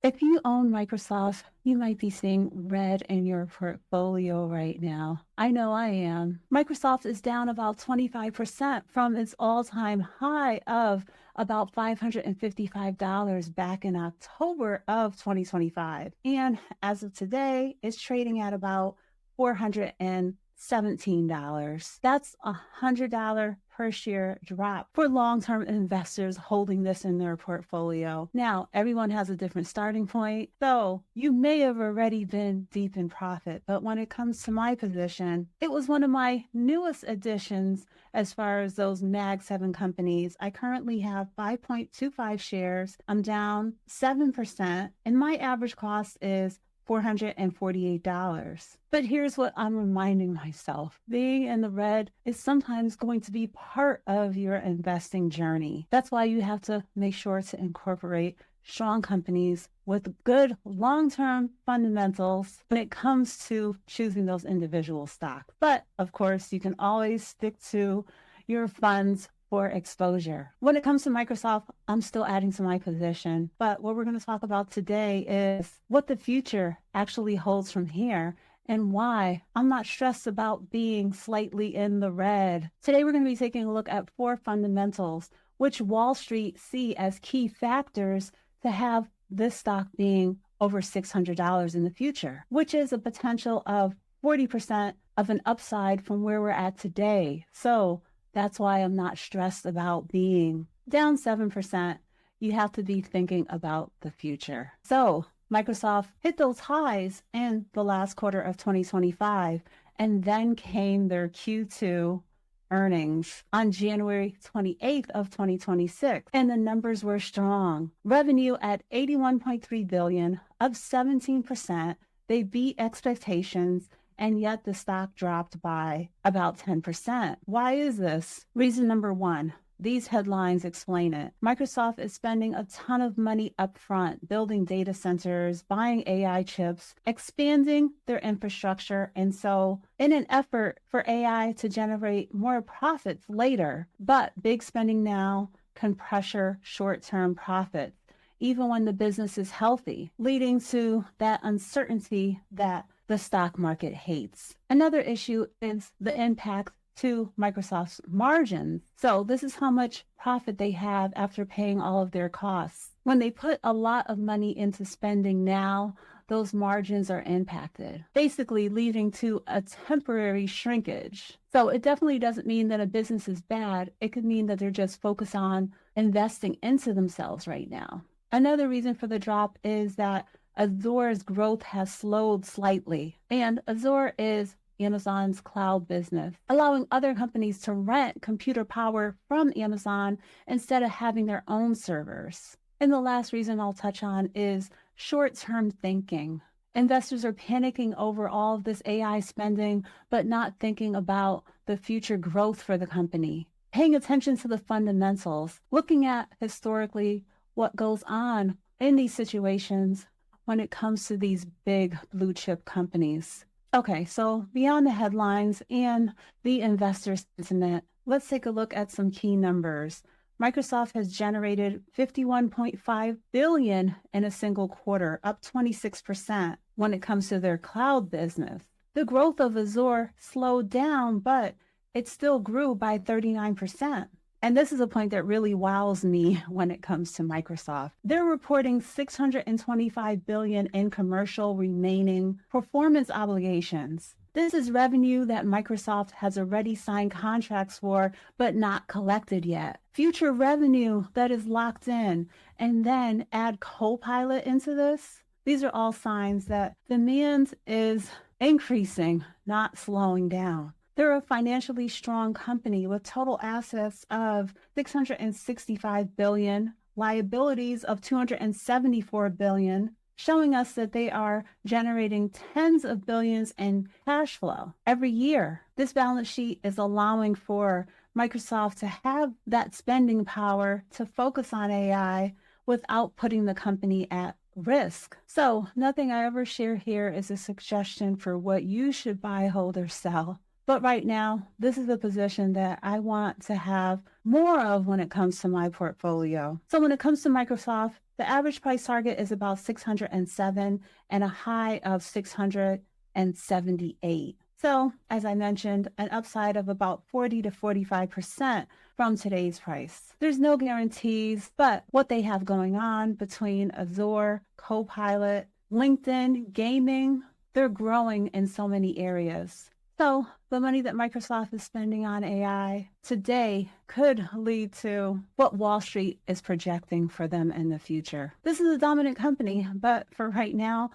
If you own Microsoft, you might be seeing red in your portfolio right now. I know I am. Microsoft is down about 25% from its all-time high of about $555 back in October of 2025. And as of today, it's trading at about $417. That's a $100 per share drop for long-term investors holding this in their portfolio. Now, everyone has a different starting point, so you may have already been deep in profit, but when it comes to my position, it was one of my newest additions as far as those Mag 7 companies. I currently have 5.25 shares. I'm down 7%, and my average cost is $448. But here's what I'm reminding myself. Being in the red is sometimes going to be part of your investing journey. That's why you have to make sure to incorporate strong companies with good long-term fundamentals when it comes to choosing those individual stocks. But of course, you can always stick to your funds for exposure. When it comes to Microsoft, I'm still adding to my position, but what we're going to talk about today is what the future actually holds from here and why I'm not stressed about being slightly in the red. Today, we're going to be taking a look at 4 fundamentals, which Wall Street see as key factors to have this stock being over $600 in the future, which is a potential of 40% of an upside from where we're at today. So that's why I'm not stressed about being down 7%. You have to be thinking about the future. So Microsoft hit those highs in the last quarter of 2025, and then came their Q2 earnings on January 28th of 2026, and the numbers were strong. Revenue at $81.3 billion, up 17%. They beat expectations, and yet the stock dropped by about 10%. Why is this? Reason number 1. These headlines explain it. Microsoft is spending a ton of money upfront, building data centers, buying AI chips, expanding their infrastructure, and so in an effort for AI to generate more profits later. But big spending now can pressure short-term profits, even when the business is healthy, leading to that uncertainty that the stock market hates. Another issue is the impact to Microsoft's margins. So this is how much profit they have after paying all of their costs. When they put a lot of money into spending now, those margins are impacted, basically leading to a temporary shrinkage. So it definitely doesn't mean that a business is bad. It could mean that they're just focused on investing into themselves right now. Another reason for the drop is that Azure's growth has slowed slightly, and Azure is Amazon's cloud business, allowing other companies to rent computer power from Amazon instead of having their own servers. And the last reason I'll touch on is short-term thinking. Investors are panicking over all of this AI spending, but not thinking about the future growth for the company. Paying attention to the fundamentals, looking at historically what goes on in these situations when it comes to these big blue chip companies. Okay, so beyond the headlines and the investor sentiment, let's take a look at some key numbers. Microsoft has generated $51.5 billion in a single quarter, up 26% when it comes to their cloud business. The growth of Azure slowed down, but it still grew by 39%. And this is a point that really wows me when it comes to Microsoft. They're reporting $625 billion in commercial remaining performance obligations. This is revenue that Microsoft has already signed contracts for, but not collected yet. Future revenue that is locked in, and then add Copilot into this. These are all signs that demand is increasing, not slowing down. They're a financially strong company with total assets of $665 billion, liabilities of $274 billion, showing us that they are generating tens of billions in cash flow every year. This balance sheet is allowing for Microsoft to have that spending power to focus on AI without putting the company at risk. So nothing I ever share here is a suggestion for what you should buy, hold, or sell. But right now, this is a position that I want to have more of when it comes to my portfolio. So when it comes to Microsoft, The average price target is about 607 and a high of 678. So, as I mentioned, an upside of about 40 to 45% from today's price. There's no guarantees, but what they have going on between Azure, Copilot, LinkedIn, gaming, they're growing in so many areas. So the money that Microsoft is spending on AI today could lead to what Wall Street is projecting for them in the future. This is a dominant company, but for right now,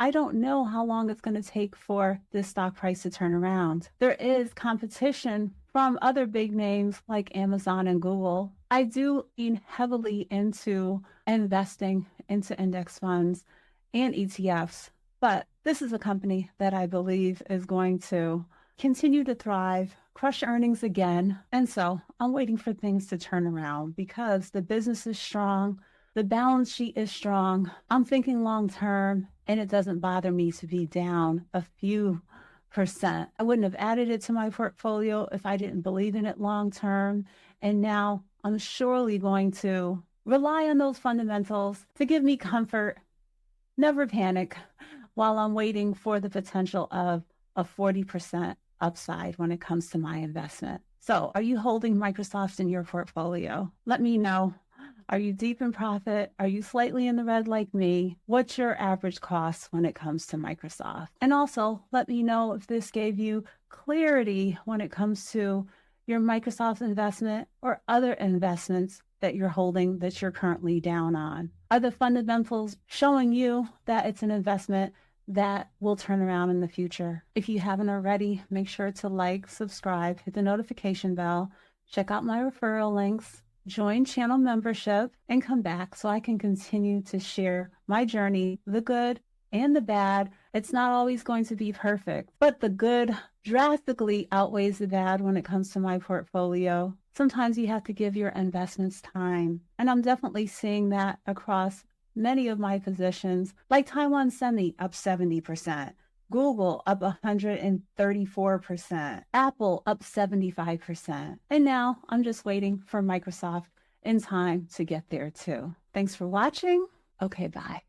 I don't know how long it's going to take for this stock price to turn around. There is competition from other big names like Amazon and Google. I do lean heavily into investing into index funds and ETFs, but this is a company that I believe is going to continue to thrive, crush earnings again. And so I'm waiting for things to turn around because the business is strong. The balance sheet is strong. I'm thinking long term, and it doesn't bother me to be down a few percent. I wouldn't have added it to my portfolio if I didn't believe in it long term. And now I'm surely going to rely on those fundamentals to give me comfort, never panic, while I'm waiting for the potential of a 40% upside when it comes to my investment. So are you holding Microsoft in your portfolio? Let me know. Are you deep in profit? Are you slightly in the red like me? What's your average cost when it comes to Microsoft? And also let me know if this gave you clarity when it comes to your Microsoft investment or other investments that you're holding that you're currently down on. Are the fundamentals showing you that it's an investment that will turn around in the future? If you haven't already, make sure to like, subscribe, hit the notification bell, check out my referral links, join channel membership, and come back so I can continue to share my journey, the good and the bad. It's not always going to be perfect, but the good drastically outweighs the bad when it comes to my portfolio. Sometimes you have to give your investments time, and I'm definitely seeing that across many of my positions, like Taiwan Semi up 70%, Google up 134%, Apple up 75%. And now I'm just waiting for Microsoft in time to get there too. Thanks for watching. Okay, bye.